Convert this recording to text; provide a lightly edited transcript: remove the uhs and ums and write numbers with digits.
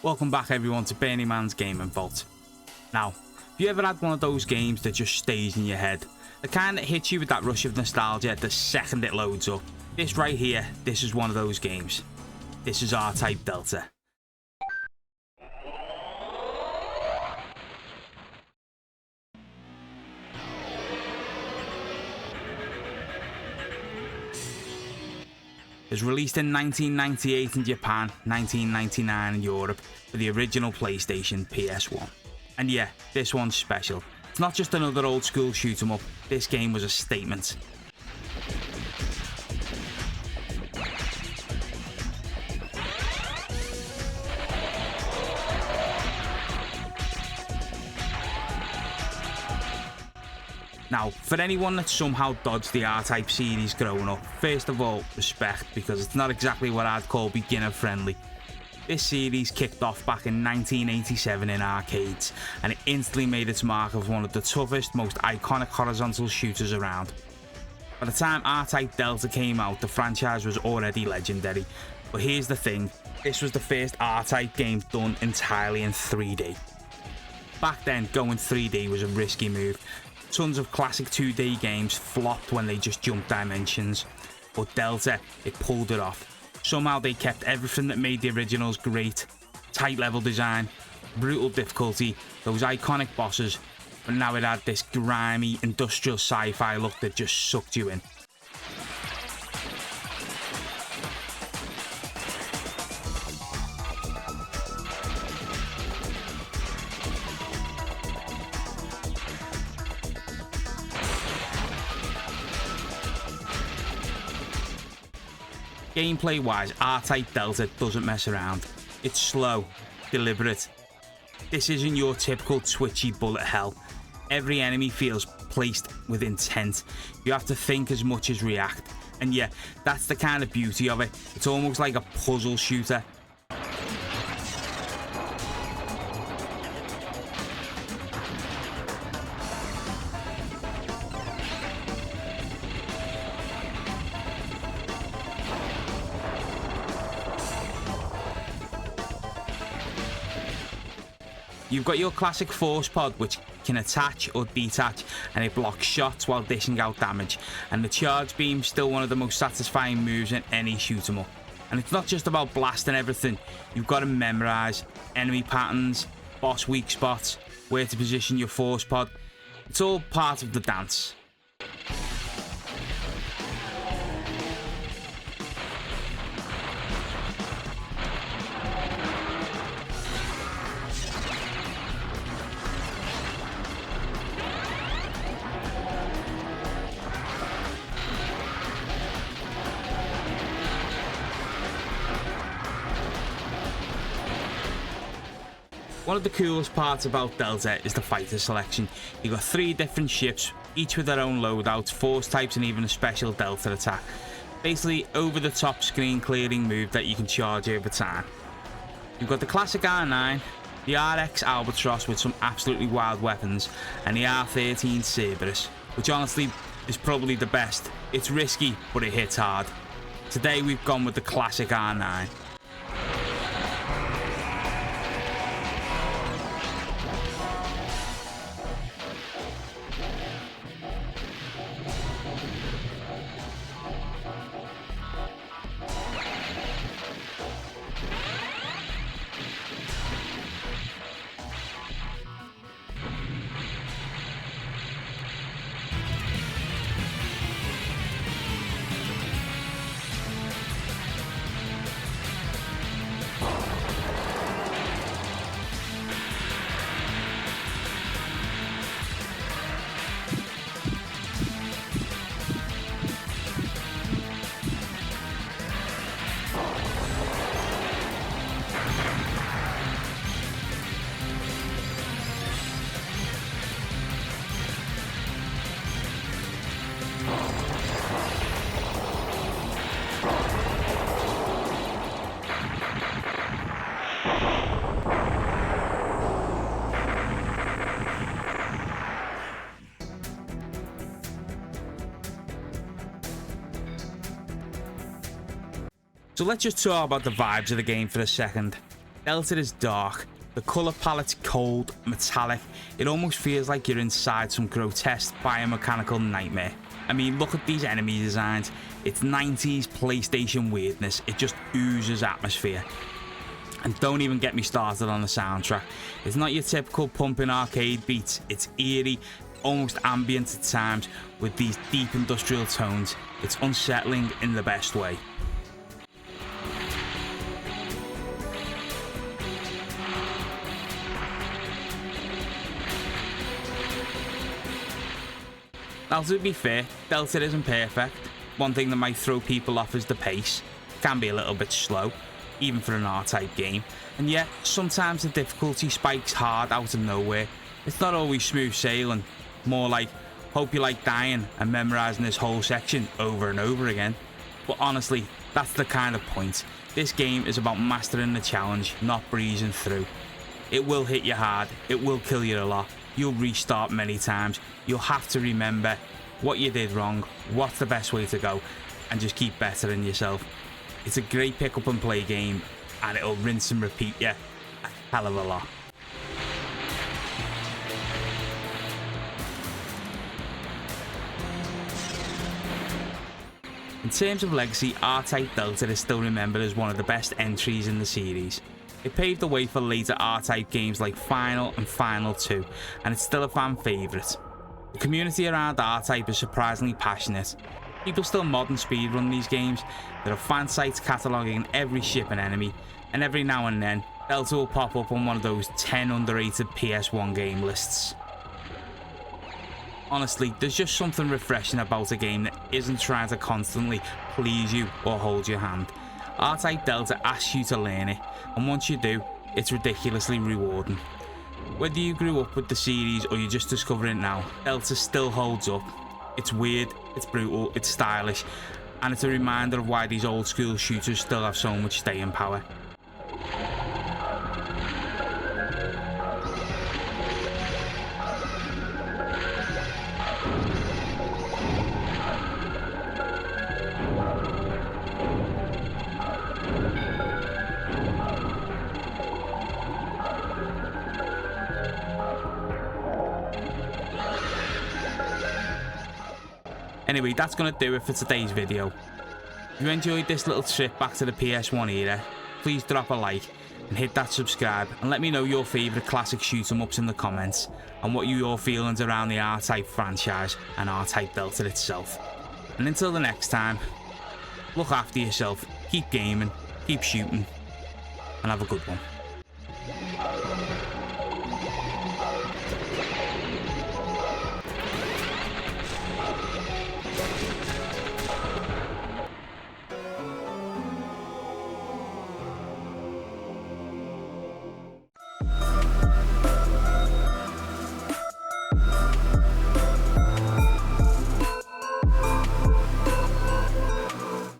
Welcome back everyone to Bernie Man's Gaming Vault. Now, have you ever had one of those games that just stays in your head? The kind that hits you with that rush of nostalgia the second it loads up? This right here, this is one of those games. This is R-Type Delta. It was released in 1998 in Japan, 1999 in Europe for the original PlayStation PS1. And yeah, this one's special. It's not just another old school shoot 'em up, this game was a statement. Now, for anyone that somehow dodged the R-Type series growing up, first of all, respect, because it's not exactly what I'd call beginner friendly. This series kicked off back in 1987 in arcades, and it instantly made its mark as one of the toughest, most iconic horizontal shooters around. By the time R-Type Delta came out, the franchise was already legendary. But here's the thing, this was the first R-Type game done entirely in 3D. Back then, going 3D was a risky move. Tons of classic 2D games flopped when they just jumped dimensions, but Delta, it pulled it off. Somehow they kept everything that made the originals great. Tight level design, brutal difficulty, those iconic bosses, but now it had this grimy industrial sci-fi look that just sucked you in. Gameplay wise, R-Type Delta doesn't mess around. It's slow, deliberate. This isn't your typical twitchy bullet hell. Every enemy feels placed with intent. You have to think as much as react. And yeah, that's the kind of beauty of it. It's almost like a puzzle shooter. You've got your classic force pod, which can attach or detach, and it blocks shots while dishing out damage. And the charge beam's still one of the most satisfying moves in any shoot 'em up. And it's not just about blasting everything. You've got to memorize enemy patterns, boss weak spots, where to position your force pod. It's all part of the dance. One of the coolest parts about Delta is the fighter selection. You've got 3 different ships, each with their own loadouts, force types, and even a special Delta attack. Basically, over the top screen clearing move that you can charge over time. You've got the classic R9, the RX Albatross with some absolutely wild weapons, and the R13 Cerberus, which honestly is probably the best. It's risky, but it hits hard. Today we've gone with the classic R9. So let's just talk about the vibes of the game for a second. Delta is dark, the colour palette's cold, metallic, it almost feels like you're inside some grotesque biomechanical nightmare. I mean, look at these enemy designs, it's 90s PlayStation weirdness, it just oozes atmosphere. And don't even get me started on the soundtrack. It's not your typical pumping arcade beats, it's eerie, almost ambient at times, with these deep industrial tones. It's unsettling in the best way. Now, to be fair, Delta isn't perfect. One thing that might throw people off is the pace. It can be a little bit slow, even for an R-type game. And yet, sometimes the difficulty spikes hard out of nowhere. It's not always smooth sailing, more like, hope you like dying and memorizing this whole section over and over again. But honestly, that's the kind of point. This game is about mastering the challenge, not breezing through. It will hit you hard, it will kill you a lot. You'll restart many times. You'll have to remember what you did wrong, what's the best way to go, and just keep bettering yourself. It's a great pick up and play game, and it'll rinse and repeat you a hell of a lot. In terms of legacy, R-Type Delta is still remembered as one of the best entries in the series. It paved the way for later R-Type games like Final and Final 2, and it's still a fan favourite. The community around R-Type is surprisingly passionate. People still mod and speedrun these games. There are fan sites cataloguing every ship and enemy, and every now and then, Delta will pop up on one of those 10 underrated PS1 game lists. Honestly, there's just something refreshing about a game that isn't trying to constantly please you or hold your hand. R-Type Delta asks you to learn it, and once you do, it's ridiculously rewarding. Whether you grew up with the series or you're just discovering it now, Delta still holds up. It's weird, it's brutal, it's stylish, and it's a reminder of why these old school shooters still have so much staying power. Anyway, that's going to do it for today's video. If you enjoyed this little trip back to the PS1 era, please drop a like and hit that subscribe, and let me know your favourite classic shoot 'em ups in the comments and what your feelings around the R-Type franchise and R-Type Delta itself. And until the next time, look after yourself, keep gaming, keep shooting, and have a good one.